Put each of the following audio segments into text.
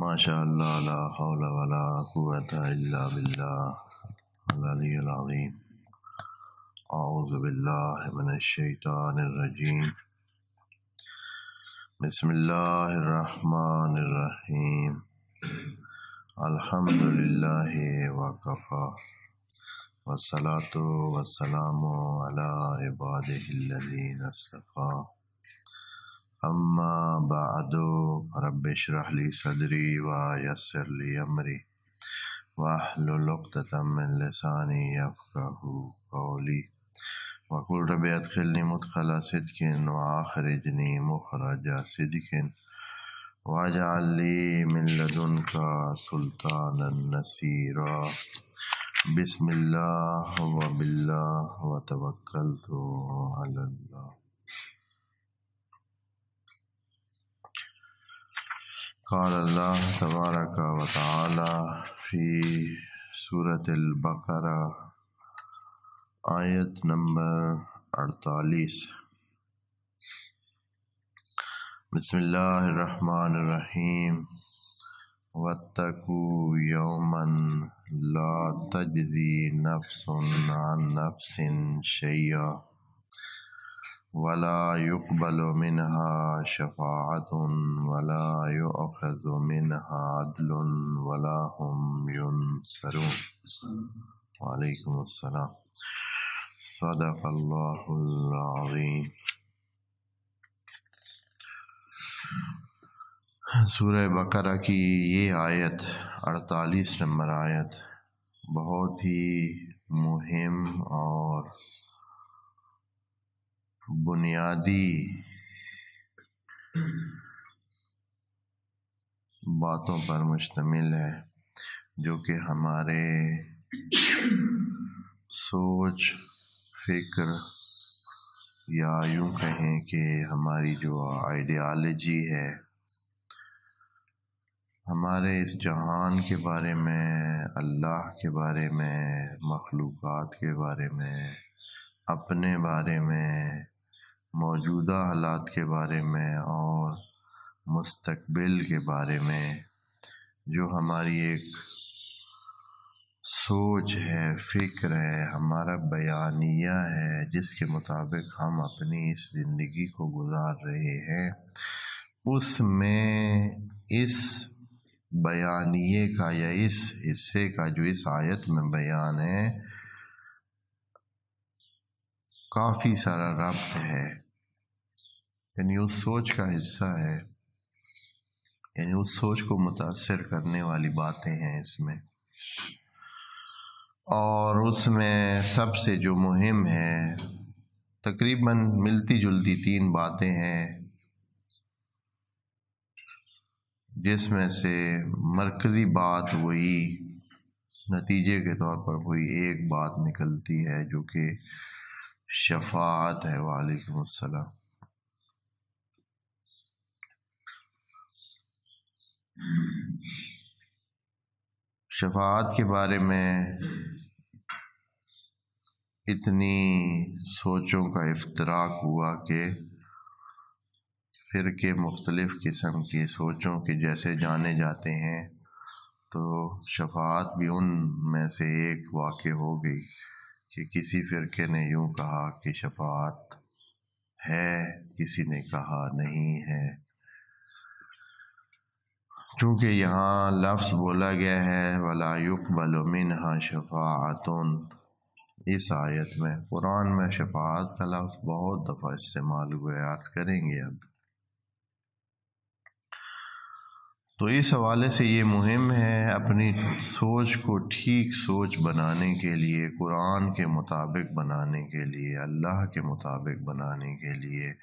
ماشاء اللہ لا حول ولا قوۃ الا باللہ العلی العظیم۔ اعوذ باللہ من الشیطان الرجیم۔ بسم اللہ الرحمن الرحیم۔ الحمد للہ وکفی والصلاۃ والسلام علی عبادہ الذین اصطفی، اما بعد رب اشرح لی صدری ویسر لی امری واحلل عقدۃ من لسانی یفقہوا قولی وقل رب ادخلنی مدخل صدق واخرجنی مخرج صدق واجعل لی من لدنک سلطانا نصیرا۔ بسم اللہ وباللہ وتوکلت علی اللہ۔ قال اللہ تبارک و تعالی فی سورۃ البقرہ آیت نمبر 48۔ بسم اللہ الرحمن الرحیم۔ واتقوا یوما لا تجزی نفس عن نفس شیئا ولا يقبل منها شفاعة ولا يؤخذ منها عدل ولا هم ينصرون۔ وعلیکم السلام۔ صدق اللہ العظیم۔ سورہ بقرہ کی یہ آیت 48 نمبر آیت بہت ہی مہم اور بنیادی باتوں پر مشتمل ہے، جو کہ ہمارے سوچ فکر یا یوں کہیں کہ ہماری جو آئیڈیالوجی ہے، ہمارے اس جہان کے بارے میں، اللہ کے بارے میں، مخلوقات کے بارے میں، اپنے بارے میں، موجودہ حالات کے بارے میں اور مستقبل کے بارے میں جو ہماری ایک سوچ ہے، فکر ہے، ہمارا بیانیہ ہے، جس کے مطابق ہم اپنی اس زندگی کو گزار رہے ہیں، اس میں اس بیانیے کا یا اس حصے کا جو اس آیت میں بیان ہے کافی سارا ربط ہے، یعنی اس سوچ کا حصہ ہے، یعنی اس سوچ کو متاثر کرنے والی باتیں ہیں اس میں، اور اس میں سب سے جو مہم ہے تقریباً ملتی جلتی 3 باتیں ہیں، جس میں سے مرکزی بات وہی نتیجے کے طور پر وہی ایک بات نکلتی ہے جو کہ شفاعت ہے۔ وعلیکم السلام۔ شفاعت کے بارے میں اتنی سوچوں کا افتراق ہوا کہ فرقے مختلف قسم کی سوچوں کے جیسے جانے جاتے ہیں، تو شفاعت بھی ان میں سے ایک واقع ہو گئی کہ کسی فرقے نے یوں کہا کہ شفاعت ہے، کسی نے کہا نہیں ہے۔ چونکہ یہاں لفظ بولا گیا ہے وَلَا يُقْبَلُ مِنْهَا شَفَاعَةٌ، اس آیت میں قرآن میں شفاعت کا لفظ بہت دفعہ استعمال ہوئے، عرض کریں گے اب۔ تو اس حوالے سے یہ مہم ہے اپنی سوچ کو ٹھیک سوچ بنانے کے لیے، قرآن کے مطابق بنانے کے لیے، اللہ کے مطابق بنانے کے لیے،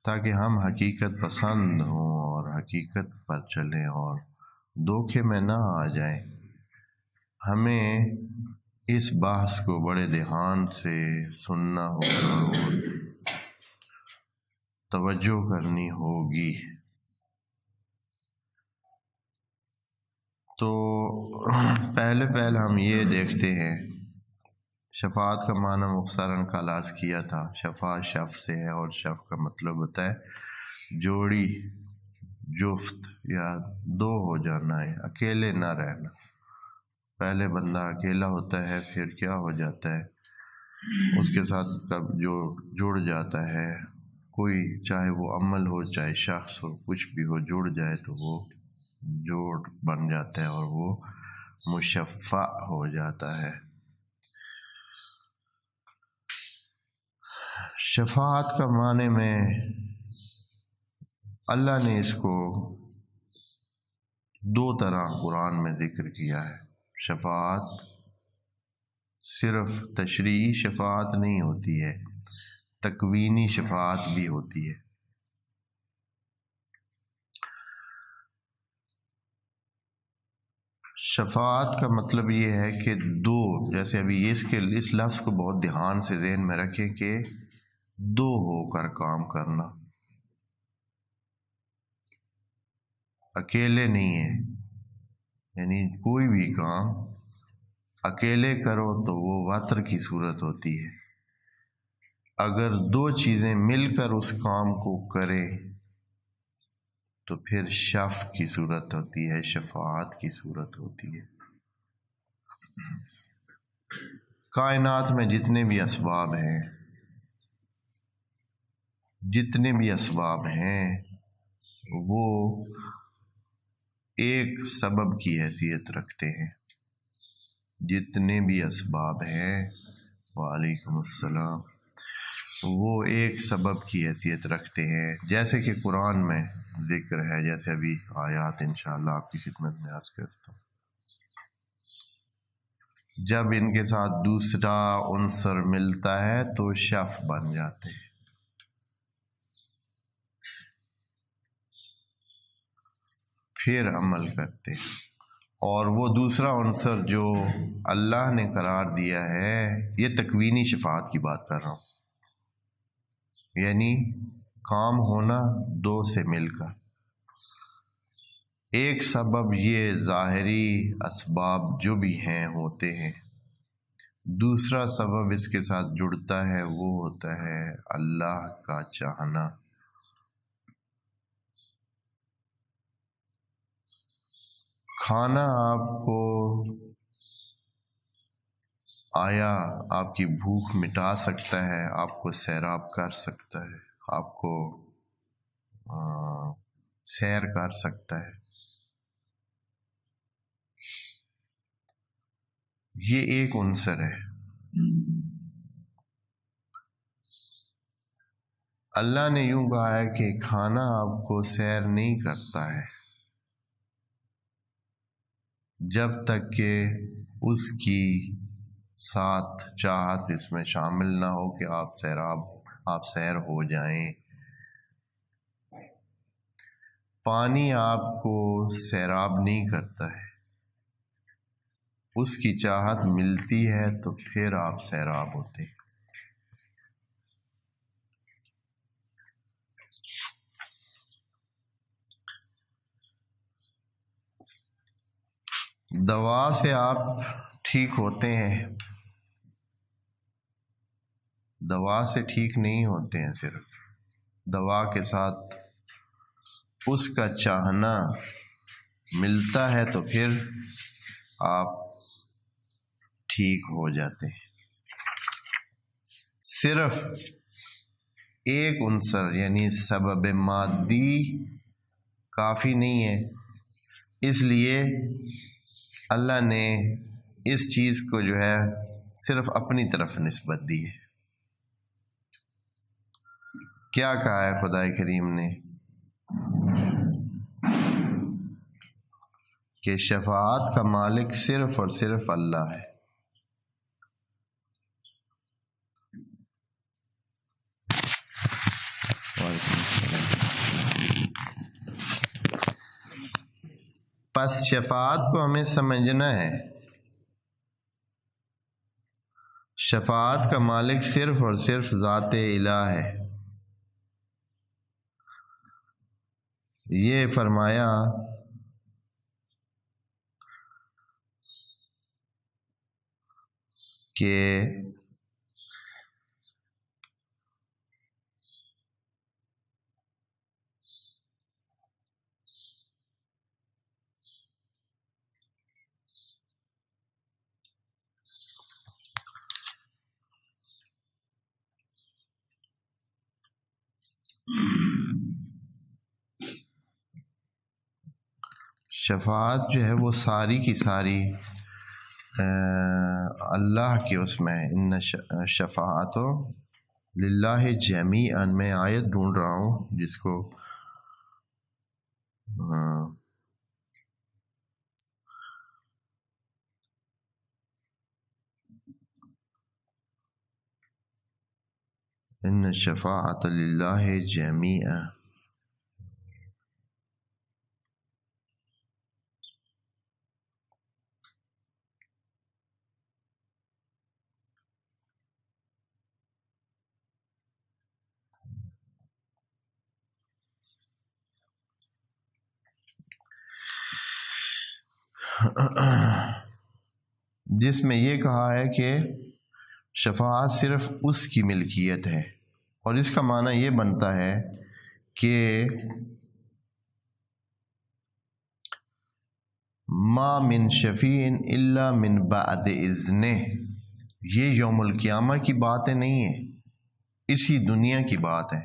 تاکہ ہم حقیقت پسند ہوں اور حقیقت پر چلیں اور دھوکے میں نہ آ جائیں۔ ہمیں اس بحث کو بڑے دھیان سے سننا ہوگا اور توجہ کرنی ہوگی۔ تو پہلے ہم یہ دیکھتے ہیں، شفاعت کا معنی مختصراً کل عرض کیا تھا، شفا شف سے ہے اور شف کا مطلب ہوتا ہے جوڑی، جفت یا دو ہو جانا ہے، اکیلے نہ رہنا۔ پہلے بندہ اکیلا ہوتا ہے، پھر کیا ہو جاتا ہے، اس کے ساتھ کب جو جڑ جاتا ہے کوئی، چاہے وہ عمل ہو چاہے شخص ہو، کچھ بھی ہو، جڑ جائے تو وہ جوڑ بن جاتا ہے اور وہ مشفع ہو جاتا ہے۔ شفاعت کا معنی میں اللہ نے اس کو دو طرح قرآن میں ذکر کیا ہے۔ شفاعت صرف تشریعی شفاعت نہیں ہوتی ہے، تکوینی شفاعت بھی ہوتی ہے۔ شفاعت کا مطلب یہ ہے کہ دو، جیسے ابھی اس لفظ کو بہت دھیان سے ذہن میں رکھیں کہ دو ہو کر کام کرنا، اکیلے نہیں ہے۔ یعنی کوئی بھی کام اکیلے کرو تو وہ وتر کی صورت ہوتی ہے، اگر دو چیزیں مل کر اس کام کو کرے تو پھر شفع کی صورت ہوتی ہے، شفاعت کی صورت ہوتی ہے۔ کائنات میں جتنے بھی اسباب ہیں وہ ایک سبب کی حیثیت رکھتے ہیں۔ جتنے بھی اسباب ہیں، وعلیکم السلام، وہ ایک سبب کی حیثیت رکھتے ہیں، جیسے کہ قرآن میں ذکر ہے، جیسے ابھی آیات انشاءاللہ آپ کی خدمت میں عرض کرتا ہوں۔ جب ان کے ساتھ دوسرا عنصر ملتا ہے تو شفع بن جاتے ہیں۔ پھر عمل کرتے ہیں، اور وہ دوسرا عنصر جو اللہ نے قرار دیا ہے، یہ تکوینی شفاعت کی بات کر رہا ہوں، یعنی کام ہونا دو سے مل کر۔ ایک سبب یہ ظاہری اسباب جو بھی ہیں ہوتے ہیں، دوسرا سبب اس کے ساتھ جڑتا ہے، وہ ہوتا ہے اللہ کا چاہنا۔ کھانا آپ کو آیا آپ کی بھوک مٹا سکتا ہے، آپ کو سیراب کر سکتا ہے، آپ کو سیر کر سکتا ہے، یہ ایک عنصر ہے۔ اللہ نے یوں کہا ہے کہ کھانا آپ کو سیر نہیں کرتا ہے جب تک کہ اس کی ساتھ چاہت اس میں شامل نہ ہو کہ آپ سیر ہو جائیں۔ پانی آپ کو سیراب نہیں کرتا ہے، اس کی چاہت ملتی ہے تو پھر آپ سیراب ہوتے ہیں۔ دوا سے آپ ٹھیک ہوتے ہیں، دوا سے ٹھیک نہیں ہوتے ہیں، صرف دوا کے ساتھ اس کا چاہنا ملتا ہے تو پھر آپ ٹھیک ہو جاتے ہیں۔ صرف ایک عنصر یعنی سبب مادی کافی نہیں ہے، اس لیے اللہ نے اس چیز کو جو ہے صرف اپنی طرف نسبت دی ہے۔ کیا کہا ہے خدا کریم نے کہ شفاعت کا مالک صرف اور صرف اللہ ہے۔ پس شفاعت کو ہمیں سمجھنا ہے، شفاعت کا مالک صرف اور صرف ذات الہ ہے۔ یہ فرمایا کہ شفاعت جو ہے وہ ساری کی ساری اللہ کے اس میں ہے. ان شفاعت للہ جمیعا. میں آیت ڈھونڈ رہا ہوں جس کو ان شفاعت للہ جمیعا. جس میں یہ کہا ہے کہ شفاعت صرف اس کی ملکیت ہے، اور اس کا معنی یہ بنتا ہے کہ ما من شفیع الا من بعد اذنہ. یہ یوم القیامہ کی باتیں نہیں ہیں، اسی دنیا کی بات ہے.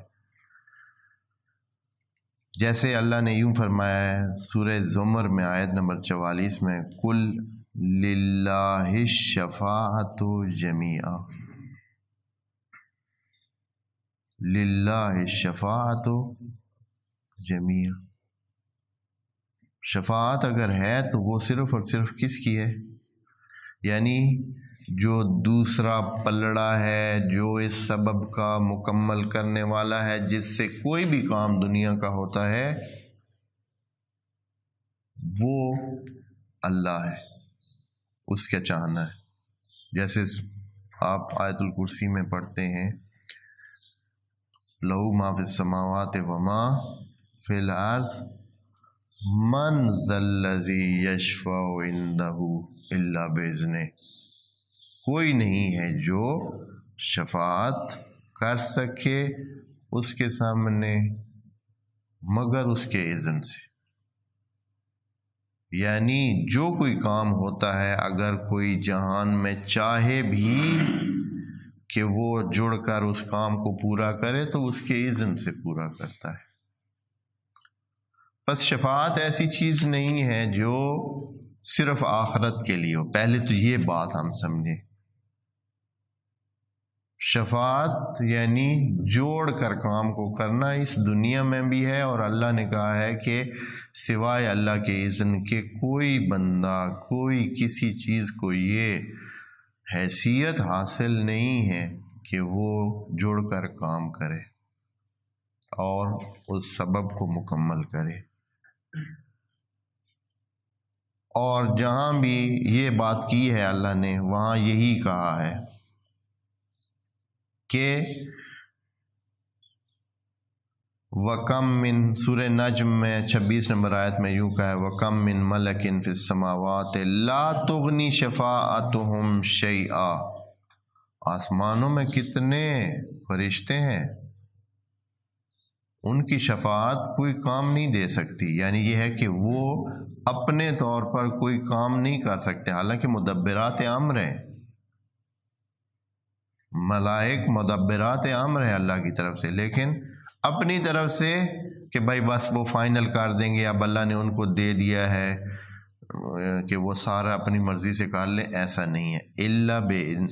جیسے اللہ نے یوں فرمایا ہے سورہ زمر میں آیت نمبر 44 میں، کل للہ الشفاعۃ جمیعا. للہ الشفاعۃ جمیعا. شفاعت اگر ہے تو وہ صرف اور صرف کس کی ہے؟ یعنی جو دوسرا پلڑا ہے، جو اس سبب کا مکمل کرنے والا ہے، جس سے کوئی بھی کام دنیا کا ہوتا ہے، وہ اللہ ہے. اس کا چاہنا ہے. جیسے آپ آیت الکرسی میں پڑھتے ہیں، لہو ما فی السماوات وما فی الارض من ذا الذی یشفع عندہ الا باذنہ. کوئی نہیں ہے جو شفاعت کر سکے اس کے سامنے مگر اس کے اذن سے. یعنی جو کوئی کام ہوتا ہے، اگر کوئی جہان میں چاہے بھی کہ وہ جڑ کر اس کام کو پورا کرے تو اس کے اذن سے پورا کرتا ہے. بس شفاعت ایسی چیز نہیں ہے جو صرف آخرت کے لیے ہو. پہلے تو یہ بات ہم سمجھیں. شفاعت یعنی جوڑ کر کام کو کرنا اس دنیا میں بھی ہے، اور اللہ نے کہا ہے کہ سوائے اللہ کے اذن کے کوئی بندہ، کوئی کسی چیز کو یہ حیثیت حاصل نہیں ہے کہ وہ جوڑ کر کام کرے اور اس سبب کو مکمل کرے. اور جہاں بھی یہ بات کی ہے اللہ نے، وہاں یہی کہا ہے کہ وَكَم مِّن، سورہ نجم میں 26 نمبر آیت میں یوں کہا ہے، وَكَم مِّن مَلَكٍ فِي السَّمَاوَاتِ لَا تُغْنِي شَفَاعَتُهُمْ شَيْئًا. آسمانوں میں کتنے فرشتے ہیں، ان کی شفاعت کوئی کام نہیں دے سکتی. یعنی یہ ہے کہ وہ اپنے طور پر کوئی کام نہیں کر سکتے، حالانکہ مدبرات امر ہیں. ملائک مدبرات امر ہے اللہ کی طرف سے، لیکن اپنی طرف سے کہ بھائی بس وہ فائنل کر دیں گے، اب اللہ نے ان کو دے دیا ہے کہ وہ سارا اپنی مرضی سے کر لیں، ایسا نہیں ہے.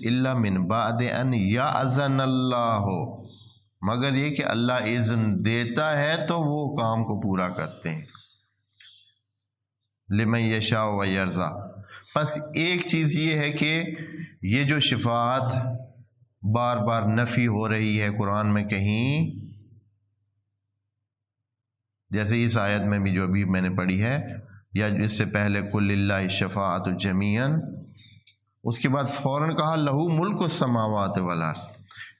الا من بعد ان یاذن اللہ. مگر یہ کہ اللہ اذن دیتا ہے تو وہ کام کو پورا کرتے ہیں. لمن یشاء و یرضی. بس ایک چیز یہ ہے کہ یہ جو شفاعت بار بار نفی ہو رہی ہے قرآن میں کہیں، جیسے اس آیت میں بھی جو ابھی میں نے پڑھی ہے، یا اس سے پہلے قل للہ الشفاعۃ جمیعا، اس کے بعد فوراً کہا لہو ملک السماوات والارض.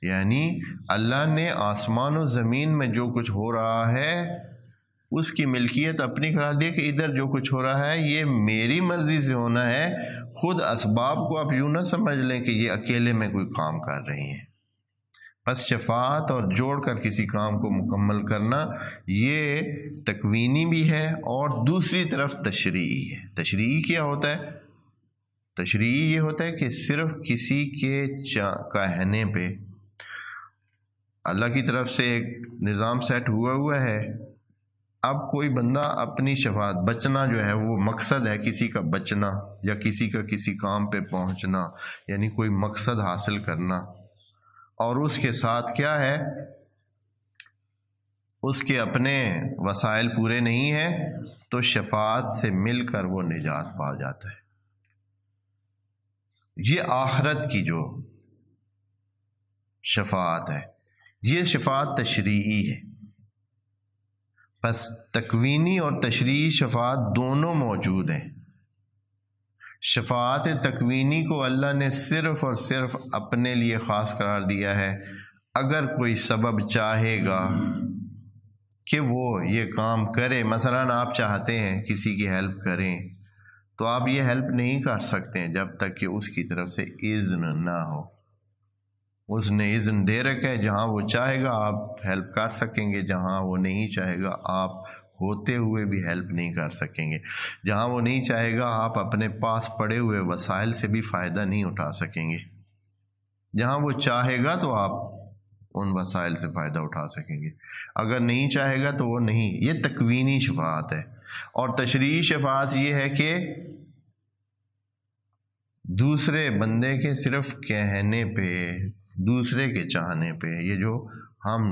یعنی اللہ نے آسمان و زمین میں جو کچھ ہو رہا ہے اس کی ملکیت اپنی قرار دی کہ ادھر جو کچھ ہو رہا ہے یہ میری مرضی سے ہونا ہے. خود اسباب کو آپ یوں نہ سمجھ لیں کہ یہ اکیلے میں کوئی کام کر رہی ہیں. بس شفاعت اور جوڑ کر کسی کام کو مکمل کرنا یہ تکوینی بھی ہے اور دوسری طرف تشریعی ہے. تشریعی کیا ہوتا ہے؟ تشریعی یہ ہوتا ہے کہ صرف کسی کے کہنے پہ اللہ کی طرف سے ایک نظام سیٹ ہوا ہے اب کوئی بندہ اپنی شفاعت، بچنا جو ہے وہ مقصد ہے کسی کا بچنا، یا کسی کا کسی کام پہ پہنچنا، یعنی کوئی مقصد حاصل کرنا، اور اس کے ساتھ کیا ہے، اس کے اپنے وسائل پورے نہیں ہیں، تو شفاعت سے مل کر وہ نجات پا جاتا ہے۔ یہ آخرت کی جو شفاعت ہے، یہ شفاعت تشریعی ہے۔ پس تکوینی اور تشریعی شفاعت دونوں موجود ہیں۔ شفاعت تکوینی کو اللہ نے صرف اور صرف اپنے لیے خاص قرار دیا ہے۔ اگر کوئی سبب چاہے گا کہ وہ یہ کام کرے، مثلا آپ چاہتے ہیں کسی کی ہیلپ کریں، تو آپ یہ ہیلپ نہیں کر سکتے جب تک کہ اس کی طرف سے اذن نہ ہو۔ اس نے اذن دے رکھا ہے، جہاں وہ چاہے گا آپ ہیلپ کر سکیں گے، جہاں وہ نہیں چاہے گا آپ ہوتے ہوئے بھی ہیلپ نہیں کر سکیں گے، جہاں وہ نہیں چاہے گا آپ اپنے پاس پڑے ہوئے وسائل سے بھی فائدہ نہیں اٹھا سکیں گے، جہاں وہ چاہے گا تو آپ ان وسائل سے فائدہ اٹھا سکیں گے، اگر نہیں چاہے گا تو وہ نہیں۔ یہ تکوینی شفاعت ہے۔ اور تشریعی شفاعت یہ ہے کہ دوسرے بندے کے صرف کہنے پہ، دوسرے کے چاہنے پہ، یہ جو ہم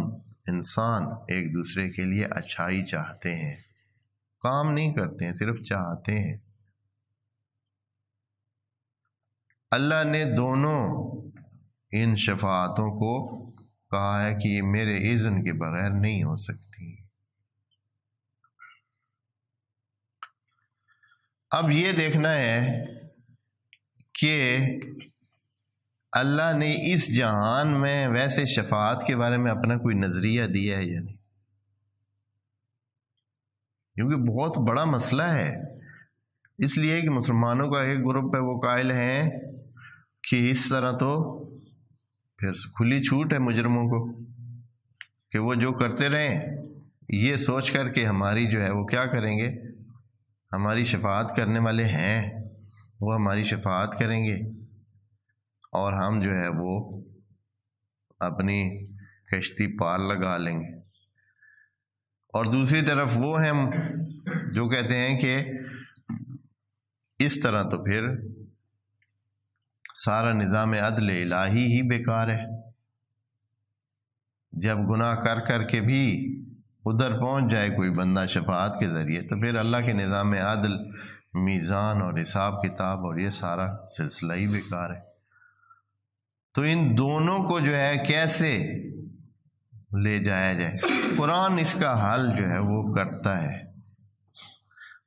انسان ایک دوسرے کے لیے اچھائی چاہتے ہیں، کام نہیں کرتے ہیں، صرف چاہتے ہیں، اللہ نے دونوں ان شفاعتوں کو کہا ہے کہ یہ میرے اذن کے بغیر نہیں ہو سکتی۔ اب یہ دیکھنا ہے کہ اللہ نے اس جہان میں ویسے شفاعت کے بارے میں اپنا کوئی نظریہ دیا ہے یا نہیں، کیونکہ بہت بڑا مسئلہ ہے۔ اس لیے کہ مسلمانوں کا ایک گروپ ہے، وہ قائل ہیں کہ اس طرح تو پھر کھلی چھوٹ ہے مجرموں کو کہ وہ جو کرتے رہیں، یہ سوچ کر کہ ہماری جو ہے وہ کیا کریں گے، ہماری شفاعت کرنے والے ہیں، وہ ہماری شفاعت کریں گے اور ہم جو ہے وہ اپنی کشتی پار لگا لیں گے۔ اور دوسری طرف وہ ہیں جو کہتے ہیں کہ اس طرح تو پھر سارا نظام عدل الہی ہی بیکار ہے۔ جب گناہ کر کر کے بھی ادھر پہنچ جائے کوئی بندہ شفاعت کے ذریعے، تو پھر اللہ کے نظام عدل، میزان اور حساب کتاب اور یہ سارا سلسلہ ہی بیکار ہے۔ تو ان دونوں کو جو ہے کیسے لے جایا جائے، قرآن اس کا حل جو ہے وہ کرتا ہے۔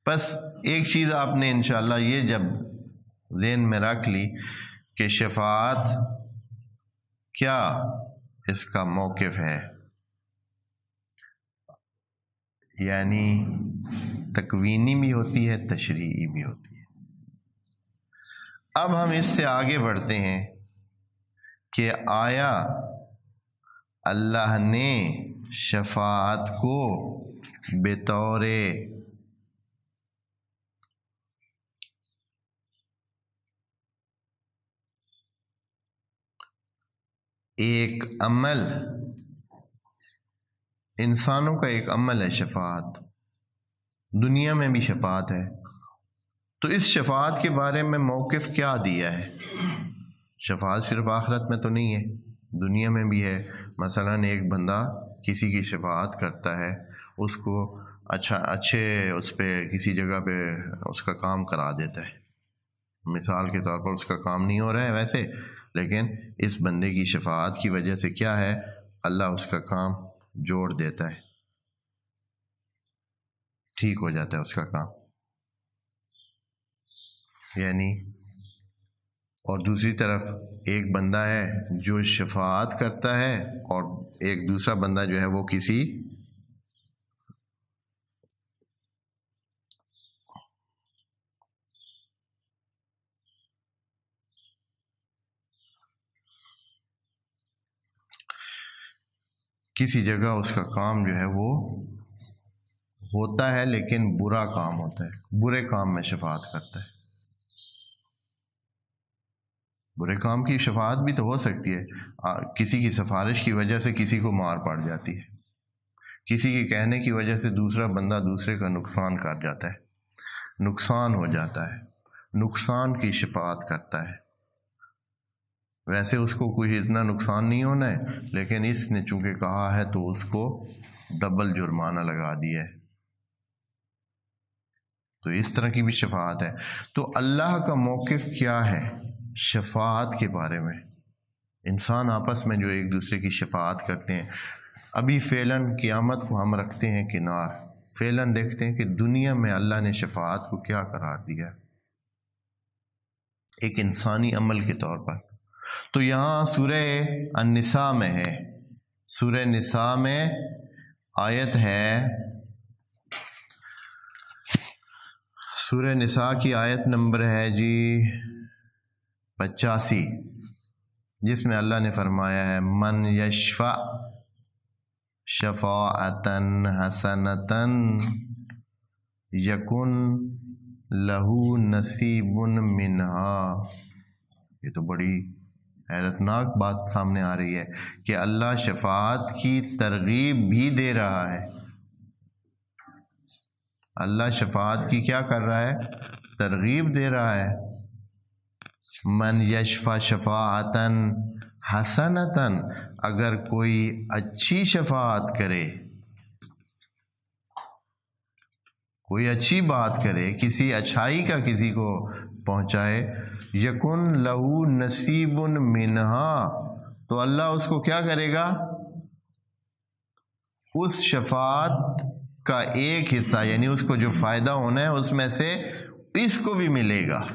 بس ایک چیز آپ نے انشاءاللہ یہ جب ذہن میں رکھ لی کہ شفاعت کیا اس کا موقف ہے، یعنی تکوینی بھی ہوتی ہے، تشریعی بھی ہوتی ہے۔ اب ہم اس سے آگے بڑھتے ہیں کہ آیا اللہ نے شفاعت کو بطور ایک عمل، انسانوں کا ایک عمل ہے شفاعت، دنیا میں بھی شفاعت ہے، تو اس شفاعت کے بارے میں موقف کیا دیا ہے؟ شفاعت صرف آخرت میں تو نہیں ہے، دنیا میں بھی ہے۔ مثلا ایک بندہ کسی کی شفاعت کرتا ہے، اس کو اچھے اس پہ کسی جگہ پہ اس کا کام کرا دیتا ہے، مثال کے طور پر اس کا کام نہیں ہو رہا ہے ویسے، لیکن اس بندے کی شفاعت کی وجہ سے کیا ہے، اللہ اس کا کام جوڑ دیتا ہے، ٹھیک ہو جاتا ہے اس کا کام، یعنی۔ اور دوسری طرف ایک بندہ ہے جو شفاعت کرتا ہے، اور ایک دوسرا بندہ جو ہے وہ کسی جگہ اس کا کام جو ہے وہ ہوتا ہے، لیکن برا کام ہوتا ہے، برے کام میں شفاعت کرتا ہے۔ برے کام کی شفاعت بھی تو ہو سکتی ہے، کسی کی سفارش کی وجہ سے کسی کو مار پڑ جاتی ہے، کسی کے کہنے کی وجہ سے دوسرا بندہ دوسرے کا نقصان کر جاتا ہے، نقصان ہو جاتا ہے، نقصان کی شفاعت کرتا ہے۔ ویسے اس کو کوئی اتنا نقصان نہیں ہونا ہے، لیکن اس نے چونکہ کہا ہے تو اس کو ڈبل جرمانہ لگا دیا ہے، تو اس طرح کی بھی شفاعت ہے۔ تو اللہ کا موقف کیا ہے شفاعت کے بارے میں؟ انسان آپس میں جو ایک دوسرے کی شفاعت کرتے ہیں، ابھی فعلاً قیامت کو ہم رکھتے ہیں کنار، فعلاً دیکھتے ہیں کہ دنیا میں اللہ نے شفاعت کو کیا قرار دیا ایک انسانی عمل کے طور پر۔ تو یہاں سورہ النساء میں ہے، سورہ نساء میں آیت ہے، سورہ نساء کی آیت نمبر ہے جی 85، جس میں اللہ نے فرمایا ہے من یشفع شفاعتاً حسنتاً یکن لہ نصیب منہا۔ یہ تو بڑی حیرتناک بات سامنے آ رہی ہے کہ اللہ شفاعت کی ترغیب بھی دے رہا ہے۔ اللہ شفاعت کی کیا کر رہا ہے؟ ترغیب دے رہا ہے۔ من یشفع شفاعتاً حسنتاً، اگر کوئی اچھی شفاعت کرے، کوئی اچھی بات کرے، کسی اچھائی کا کسی کو پہنچائے، یکن لہو نصیب منہا، تو اللہ اس کو کیا کرے گا؟ اس شفاعت کا ایک حصہ، یعنی اس کو جو فائدہ ہونا ہے اس میں سے اس کو بھی ملے گا۔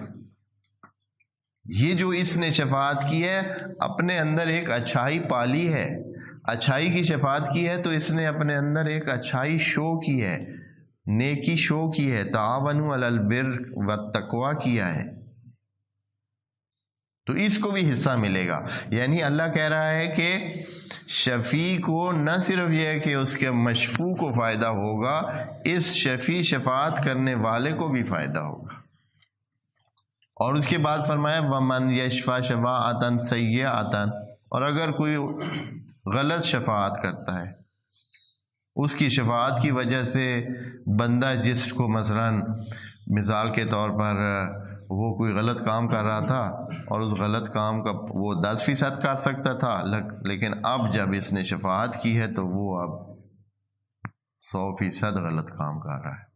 یہ جو اس نے شفاعت کی ہے اپنے اندر ایک اچھائی پالی ہے، اچھائی کی شفاعت کی ہے، تو اس نے اپنے اندر ایک اچھائی شو کی ہے، نیکی شو کی ہے، تعاونوا علی البر والتقوی کیا ہے، تو اس کو بھی حصہ ملے گا۔ یعنی اللہ کہہ رہا ہے کہ شفیع کو نہ صرف یہ ہے کہ اس کے مشفوع کو فائدہ ہوگا، اس شفیع شفاعت کرنے والے کو بھی فائدہ ہوگا۔ اور اس کے بعد فرمایا وَمَنْ يَشْفَعْ شَفَاعَةً سَيِّئَةً، اور اگر کوئی غلط شفاعت کرتا ہے، اس کی شفاعت کی وجہ سے بندہ جس کو مثلاً مثال کے طور پر وہ کوئی غلط کام کر رہا تھا اور اس غلط کام کا وہ 10% کر سکتا تھا، لیکن اب جب اس نے شفاعت کی ہے تو وہ اب 100% غلط کام کر رہا ہے۔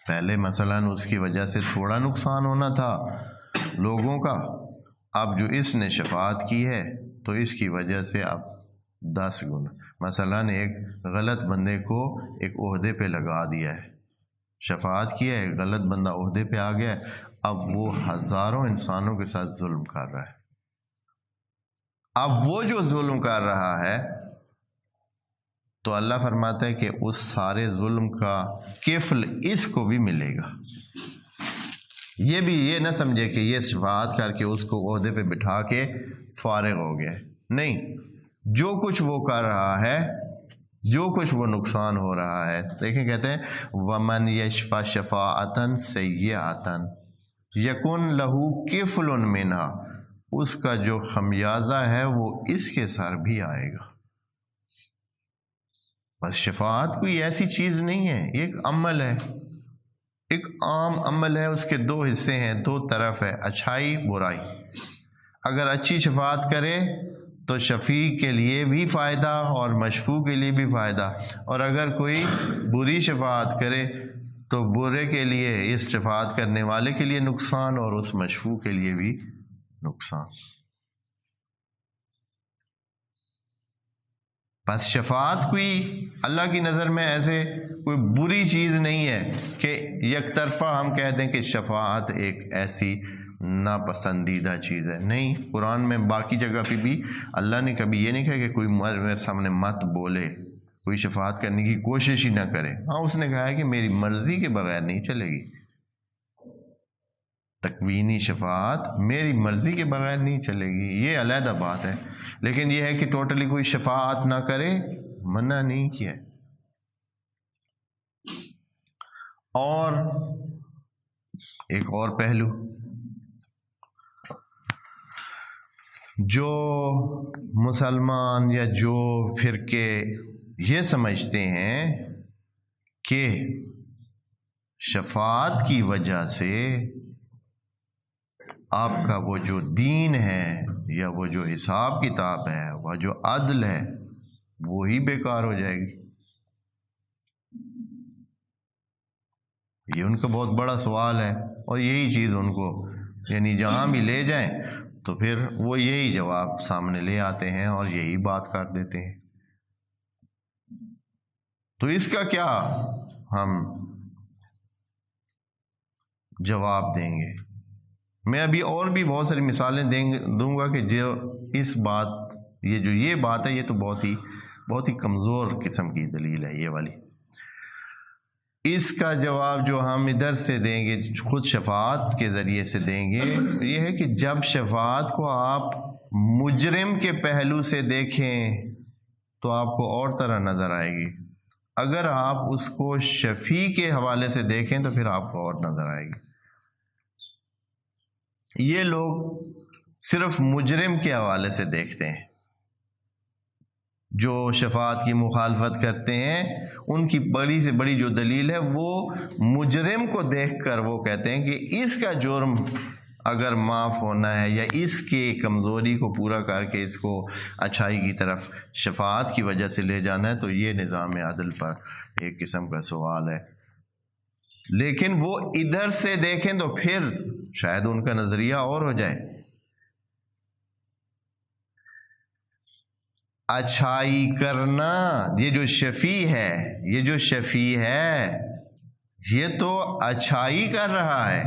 پہلے مثلاً اس کی وجہ سے تھوڑا نقصان ہونا تھا لوگوں کا، اب جو اس نے شفاعت کی ہے تو اس کی وجہ سے اب 10 گنا۔ مثلاً ایک غلط بندے کو ایک عہدے پہ لگا دیا ہے، شفاعت کی ہے، ایک غلط بندہ عہدے پہ آ گیا ہے، اب وہ ہزاروں انسانوں کے ساتھ ظلم کر رہا ہے۔ اب وہ جو ظلم کر رہا ہے تو اللہ فرماتا ہے کہ اس سارے ظلم کا کفل اس کو بھی ملے گا۔ یہ بھی یہ نہ سمجھے کہ یہ شفاعت کر کے اس کو عہدے پہ بٹھا کے فارغ ہو گیا، نہیں، جو کچھ وہ کر رہا ہے، جو کچھ وہ نقصان ہو رہا ہے، دیکھیں کہتے ہیں وَمَنْ يَشْفَعْ شَفَاعَةً سَيِّئَةً یَكُنْ لَهُ كِفْلٌ مِنْهَا، اس کا جو خمیازہ ہے وہ اس کے سر بھی آئے گا۔ بس شفاعت کوئی ایسی چیز نہیں ہے، یہ ایک عمل ہے، ایک عام عمل ہے، اس کے 2 حصے ہیں، 2 طرف ہے، اچھائی برائی۔ اگر اچھی شفاعت کرے تو شفیع کے لیے بھی فائدہ اور مشفوع کے لیے بھی فائدہ، اور اگر کوئی بری شفاعت کرے تو برے کے لیے، اس شفاعت کرنے والے کے لیے نقصان اور اس مشفوع کے لیے بھی نقصان۔ بس شفاعت کوئی اللہ کی نظر میں ایسے کوئی بری چیز نہیں ہے کہ یک طرفہ ہم کہہ دیں کہ شفاعت ایک ایسی ناپسندیدہ چیز ہے، نہیں۔ قرآن میں باقی جگہ پہ بھی اللہ نے کبھی یہ نہیں کہا کہ کوئی میرے سامنے مت بولے، کوئی شفاعت کرنے کی کوشش ہی نہ کرے۔ ہاں، اس نے کہا ہے کہ میری مرضی کے بغیر نہیں چلے گی، تکوینی شفاعت میری مرضی کے بغیر نہیں چلے گی، یہ علیحدہ بات ہے، لیکن یہ ہے کہ ٹوٹلی کوئی شفاعت نہ کرے، منع نہیں کیا۔ اور ایک اور پہلو، جو مسلمان یا جو فرقے یہ سمجھتے ہیں کہ شفاعت کی وجہ سے آپ کا وہ جو دین ہے یا وہ جو حساب کتاب ہے، وہ جو عدل ہے، وہی بیکار ہو جائے گی. یہ ان کا بہت بڑا سوال ہے، اور یہی چیز ان کو یعنی جہاں بھی لے جائیں تو پھر وہ یہی جواب سامنے لے آتے ہیں اور یہی بات کر دیتے ہیں. تو اس کا کیا ہم جواب دیں گے؟ میں ابھی اور بھی بہت ساری مثالیں دوں گا کہ جو اس بات یہ بات ہے، یہ تو بہت ہی کمزور قسم کی دلیل ہے یہ والی. اس کا جواب جو ہم ادھر سے دیں گے، خود شفاعت کے ذریعے سے دیں گے، یہ ہے کہ جب شفاعت کو آپ مجرم کے پہلو سے دیکھیں تو آپ کو اور طرح نظر آئے گی. اگر آپ اس کو شفیع کے حوالے سے دیکھیں تو پھر آپ کو اور نظر آئے گی. یہ لوگ صرف مجرم کے حوالے سے دیکھتے ہیں. جو شفاعت کی مخالفت کرتے ہیں ان کی بڑی سے بڑی جو دلیل ہے، وہ مجرم کو دیکھ کر وہ کہتے ہیں کہ اس کا جرم اگر معاف ہونا ہے یا اس کے کمزوری کو پورا کر کے اس کو اچھائی کی طرف شفاعت کی وجہ سے لے جانا ہے، تو یہ نظام عدل پر ایک قسم کا سوال ہے. لیکن وہ ادھر سے دیکھیں تو پھر شاید ان کا نظریہ اور ہو جائے. اچھائی کرنا، یہ جو شفیع ہے یہ تو اچھائی کر رہا ہے.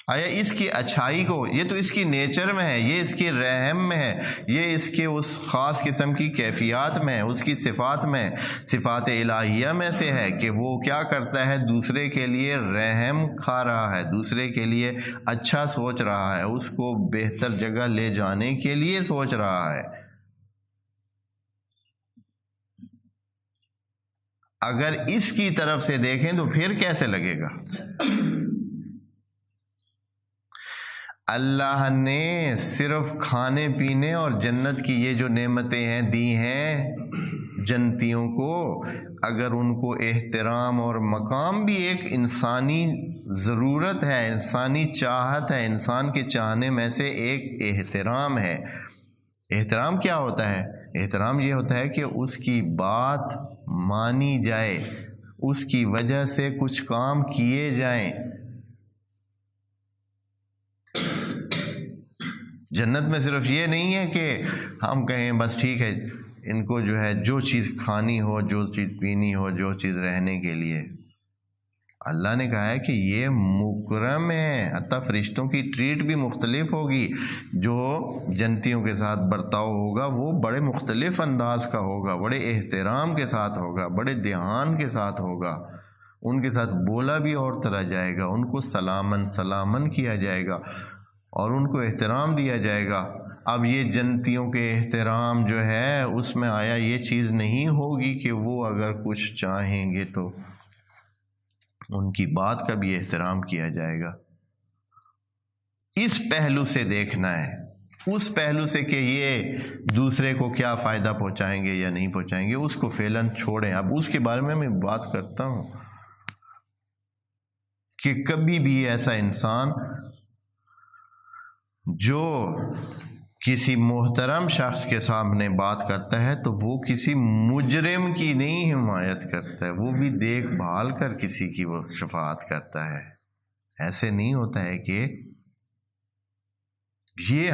آیا اس کی اچھائی کو، یہ تو اس کی نیچر میں ہے، یہ اس کے رحم میں ہے، یہ اس کے اس خاص قسم کی کیفیات میں ہے، اس کی صفات میں، صفات الہیہ میں سے ہے کہ وہ کیا کرتا ہے، دوسرے کے لیے رحم کھا رہا ہے، دوسرے کے لیے اچھا سوچ رہا ہے، اس کو بہتر جگہ لے جانے کے لیے سوچ رہا ہے. اگر اس کی طرف سے دیکھیں تو پھر کیسے لگے گا؟ اللہ نے صرف کھانے پینے اور جنت کی یہ جو نعمتیں ہیں دی ہیں جنتیوں کو، اگر ان کو احترام اور مقام بھی ایک انسانی ضرورت ہے، انسانی چاہت ہے، انسان کے چاہنے میں سے ایک احترام ہے. احترام کیا ہوتا ہے؟ احترام یہ ہوتا ہے کہ اس کی بات مانی جائے، اس کی وجہ سے کچھ کام کیے جائیں. جنت میں صرف یہ نہیں ہے کہ ہم کہیں بس ٹھیک ہے ان کو جو ہے جو چیز کھانی ہو، جو چیز پینی ہو، جو چیز رہنے کے لیے. اللہ نے کہا ہے کہ یہ مکرم ہے، حتیٰ فرشتوں کی ٹریٹ بھی مختلف ہوگی. جو جنتیوں کے ساتھ برتاؤ ہوگا وہ بڑے مختلف انداز کا ہوگا، بڑے احترام کے ساتھ ہوگا، بڑے دھیان کے ساتھ ہوگا. ان کے ساتھ بولا بھی اور طرح جائے گا، ان کو سلامن کیا جائے گا اور ان کو احترام دیا جائے گا. اب یہ جنتیوں کے احترام جو ہے اس میں آیا یہ چیز نہیں ہوگی کہ وہ اگر کچھ چاہیں گے تو ان کی بات کا بھی احترام کیا جائے گا. اس پہلو سے دیکھنا ہے، اس پہلو سے کہ یہ دوسرے کو کیا فائدہ پہنچائیں گے یا نہیں پہنچائیں گے، اس کو فعلاً چھوڑیں. اب اس کے بارے میں بات کرتا ہوں کہ کبھی بھی ایسا انسان جو کسی محترم شخص کے سامنے بات کرتا ہے تو وہ کسی مجرم کی نہیں حمایت کرتا ہے، وہ بھی دیکھ بھال کر کسی کی وہ شفاعت کرتا ہے. ایسے نہیں ہوتا ہے کہ یہ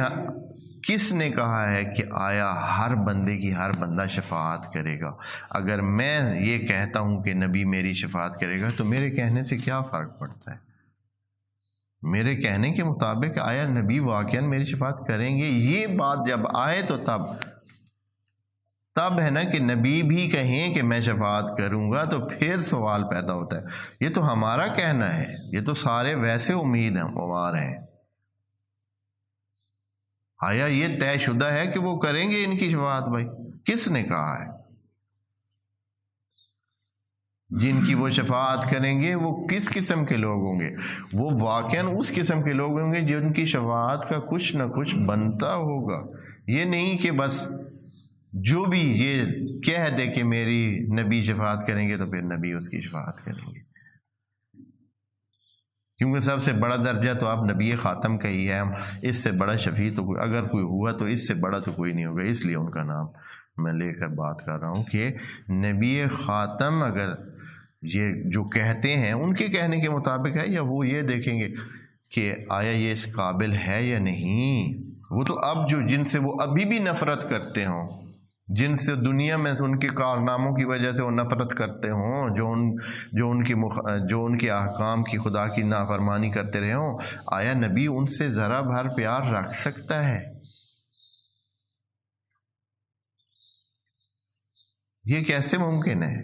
کس نے کہا ہے کہ آیا ہر بندے کی ہر بندہ شفاعت کرے گا؟ اگر میں یہ کہتا ہوں کہ نبی میری شفاعت کرے گا تو میرے کہنے سے کیا فرق پڑتا ہے؟ میرے کہنے کے مطابق آیا نبی واقعاً میری شفاعت کریں گے؟ یہ بات جب آئے تو تب ہے نا کہ نبی بھی کہیں کہ میں شفاعت کروں گا، تو پھر سوال پیدا ہوتا ہے. یہ تو ہمارا کہنا ہے، یہ تو سارے ویسے امیدوار ہیں. آیا یہ طے شدہ ہے کہ وہ کریں گے ان کی شفاعت؟ بھائی کس نے کہا ہے؟ جن کی وہ شفاعت کریں گے وہ کس قسم کے لوگ ہوں گے؟ وہ واقعاً اس قسم کے لوگ ہوں گے جن کی شفاعت کا کچھ نہ کچھ بنتا ہوگا۔ یہ نہیں کہ بس جو بھی یہ کہہ دے کہ میری نبی شفاعت کریں گے تو پھر نبی اس کی شفاعت کریں گے، کیونکہ سب سے بڑا درجہ تو آپ نبی خاتم کا ہی ہے۔ ہم اس سے بڑا شفیع تو اگر کوئی ہوا تو اس سے بڑا تو کوئی نہیں ہوگا، اس لیے ان کا نام میں لے کر بات کر رہا ہوں کہ نبی خاتم اگر یہ جو کہتے ہیں ان کے کہنے کے مطابق ہے، یا وہ یہ دیکھیں گے کہ آیا یہ اس قابل ہے یا نہیں۔ وہ تو اب جن سے وہ ابھی بھی نفرت کرتے ہوں، جن سے دنیا میں ان کے کارناموں کی وجہ سے وہ نفرت کرتے ہوں، جو ان کے احکام کی خدا کی نافرمانی کرتے رہے ہوں، آیا نبی ان سے ذرا بھر پیار رکھ سکتا ہے؟ یہ کیسے ممکن ہے؟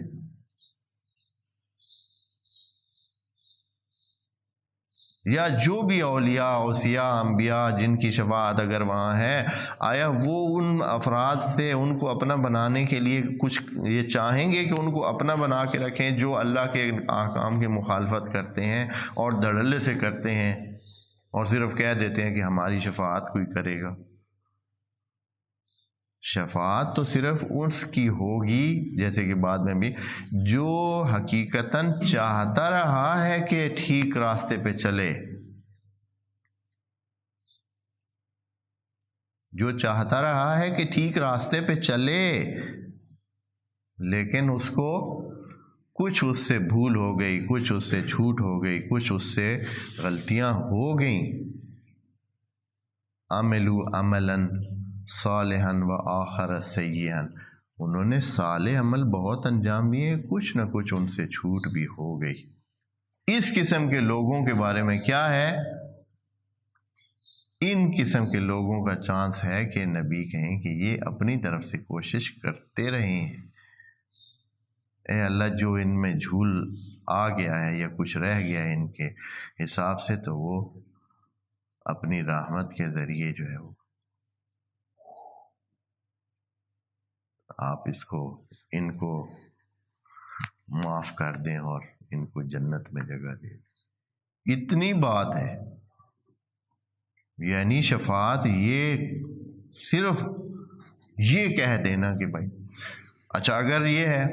یا جو بھی اولیاء، اوصیاء، انبیاء جن کی شفاعت اگر وہاں ہے، آیا وہ ان افراد سے ان کو اپنا بنانے کے لیے کچھ یہ چاہیں گے کہ ان کو اپنا بنا کے رکھیں جو اللہ کے احکام کی مخالفت کرتے ہیں اور دھڑلے سے کرتے ہیں اور صرف کہہ دیتے ہیں کہ ہماری شفاعت کوئی کرے گا؟ شفاعت تو صرف اس کی ہوگی، جیسے کہ بعد میں بھی، جو حقیقتاً چاہتا رہا ہے کہ ٹھیک راستے پہ چلے، جو چاہتا رہا ہے کہ ٹھیک راستے پہ چلے، لیکن اس کو کچھ اس سے بھول ہو گئی، کچھ اس سے چھوٹ ہو گئی، کچھ اس سے غلطیاں ہو گئیں۔ عملوا عملاً صالحاً وآخر سیئاً، انہوں نے صالح عمل بہت انجام دیے، کچھ نہ کچھ ان سے چھوٹ بھی ہو گئی۔ اس قسم کے لوگوں کے بارے میں کیا ہے؟ ان قسم کے لوگوں کا چانس ہے کہ نبی کہیں کہ یہ اپنی طرف سے کوشش کرتے رہے ہیں، اے اللہ جو ان میں جھول آ گیا ہے یا کچھ رہ گیا ہے ان کے حساب سے، تو وہ اپنی رحمت کے ذریعے جو ہے وہ آپ ان کو معاف کر دیں اور ان کو جنت میں جگہ دے دیں۔ اتنی بات ہے، یعنی شفاعت یہ صرف یہ کہہ دینا کہ بھائی اچھا، اگر یہ ہے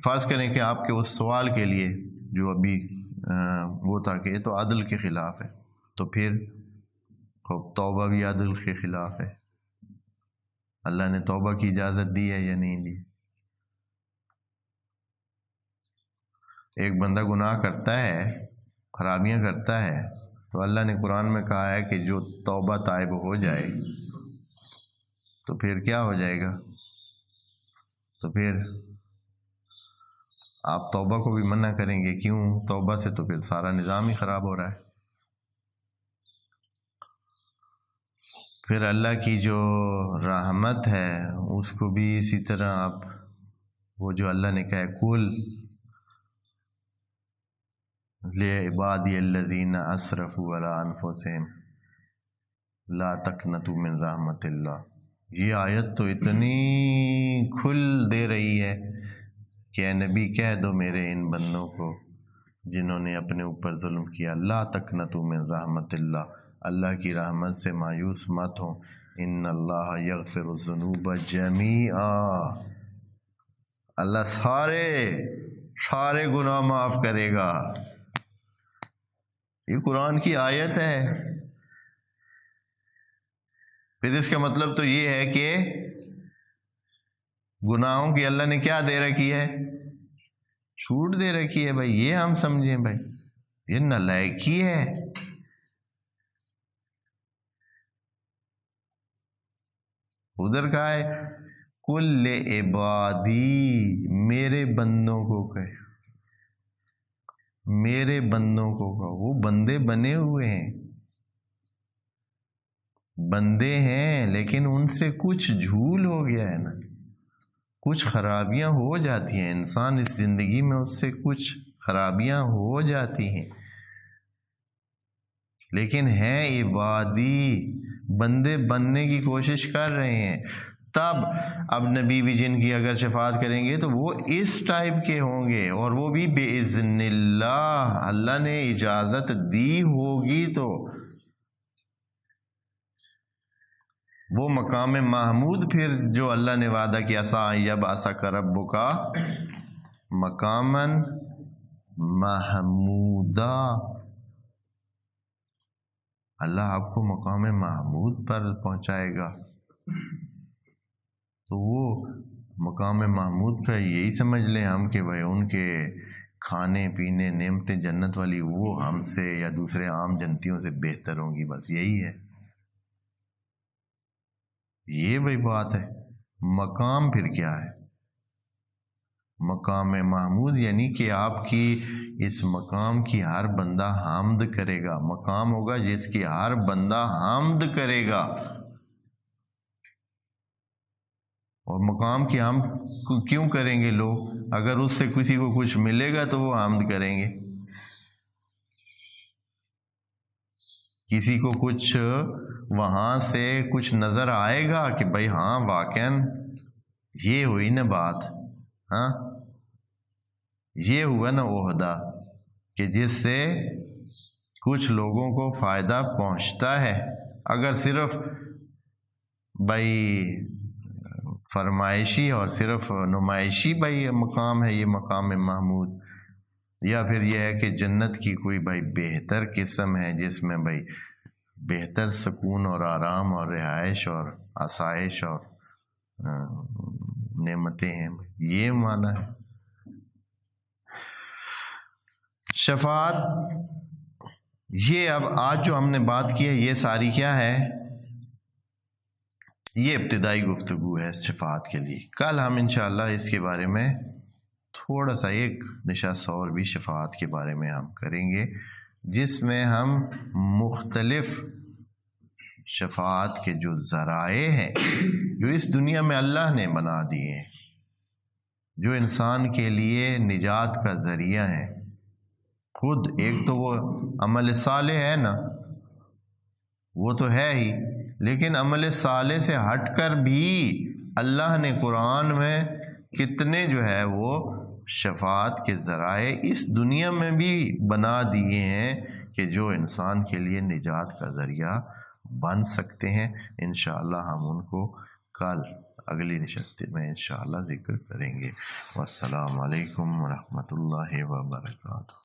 فرض کریں کہ آپ کے اس سوال کے لیے جو ابھی وہ تھا کہ یہ تو عدل کے خلاف ہے، تو پھر توبہ بھی عدل کے خلاف ہے۔ اللہ نے توبہ کی اجازت دی ہے یا نہیں دی؟ ایک بندہ گناہ کرتا ہے، خرابیاں کرتا ہے، تو اللہ نے قرآن میں کہا ہے کہ جو توبہ تائب ہو جائے تو پھر کیا ہو جائے گا؟ تو پھر آپ توبہ کو بھی منع کریں گے، کیوں؟ توبہ سے تو پھر سارا نظام ہی خراب ہو رہا ہے۔ پھر اللہ کی جو رحمت ہے اس کو بھی اسی طرح آپ وہ جو اللہ نے کہا ہے کل لعبادی الذین اسرفوا علی انفسہم لا تقنطوا من رحمت اللہ، یہ آیت تو اتنی کھل دے رہی ہے کہ اے نبی کہہ دو میرے ان بندوں کو جنہوں نے اپنے اوپر ظلم کیا، لا تقنطوا من رحمت اللہ، اللہ کی رحمت سے مایوس مت ہوں، ان اللہ یغفر الذنوب جمیعا، اللہ سارے گناہ معاف کرے گا۔ یہ قرآن کی آیت ہے۔ پھر اس کا مطلب تو یہ ہے کہ گناہوں کی اللہ نے کیا دے رکھی ہے؟ چھوٹ دے رکھی ہے۔ بھائی یہ ہم سمجھیں، بھائی یہ نالائکی ہے۔ ادھر کہا ہے کل عبادی، میرے بندوں کو کہے، میرے بندوں کو کہو، وہ بندے بنے ہوئے ہیں، بندے ہیں، لیکن ان سے کچھ جھول ہو گیا ہے نا، کچھ خرابیاں ہو جاتی ہیں، انسان اس زندگی میں اس سے کچھ خرابیاں ہو جاتی ہیں، لیکن ہیں عبادی، بندے بننے کی کوشش کر رہے ہیں۔ تب اب نبی بھی جن کی اگر شفاعت کریں گے تو وہ اس ٹائپ کے ہوں گے، اور وہ بھی بِإِذْنِ اللہ، اللہ نے اجازت دی ہوگی تو وہ مقام محمود پھر جو اللہ نے وعدہ کیا سَيَبْعَثَكَ رَبُّكَ مقامًا محمودا، اللہ آپ کو مقام محمود پر پہنچائے گا۔ تو وہ مقام محمود کا یہی سمجھ لیں ہم کہ بھائی ان کے کھانے پینے نعمتیں جنت والی وہ ہم سے یا دوسرے عام جنتیوں سے بہتر ہوں گی، بس یہی ہے، یہ بھائی بات ہے۔ مقام پھر کیا ہے؟ مقام محمود یعنی کہ آپ کی اس مقام کی ہر بندہ حمد کرے گا، مقام ہوگا جس کی ہر بندہ حمد کرے گا، اور مقام کی حمد کیوں کریں گے لوگ؟ اگر اس سے کسی کو کچھ ملے گا تو وہ حمد کریں گے، کسی کو کچھ وہاں سے کچھ نظر آئے گا کہ بھائی ہاں واقعاً یہ ہوئی نا بات، ہاں یہ ہوا نا عہدہ کہ جس سے کچھ لوگوں کو فائدہ پہنچتا ہے۔ اگر صرف بھائی فرمائشی اور صرف نمائشی بھائی مقام ہے یہ مقام محمود، یا پھر یہ ہے کہ جنت کی کوئی بھائی بہتر قسم ہے جس میں بھائی بہتر سکون اور آرام اور رہائش اور آسائش اور نعمتیں ہیں، یہ معنی ہے شفاعت۔ یہ اب آج جو ہم نے بات کی ہے یہ ساری کیا ہے؟ یہ ابتدائی گفتگو ہے شفاعت کے لیے۔ کل ہم انشاءاللہ اس کے بارے میں تھوڑا سا ایک نشست اور بھی شفاعت کے بارے میں ہم کریں گے، جس میں ہم مختلف شفاعت کے جو ذرائع ہیں جو اس دنیا میں اللہ نے بنا دیے ہیں، جو انسان کے لیے نجات کا ذریعہ ہیں۔ خود ایک تو وہ عمل صالح ہے نا، وہ تو ہے ہی، لیکن عمل صالح سے ہٹ کر بھی اللہ نے قرآن میں کتنے جو ہے وہ شفاعت کے ذرائع اس دنیا میں بھی بنا دیے ہیں کہ جو انسان کے لیے نجات کا ذریعہ بن سکتے ہیں۔ انشاءاللہ ہم ان کو کل اگلی نشست میں انشاءاللہ ذکر کریں گے۔ والسلام علیکم ورحمۃ اللہ وبرکاتہ۔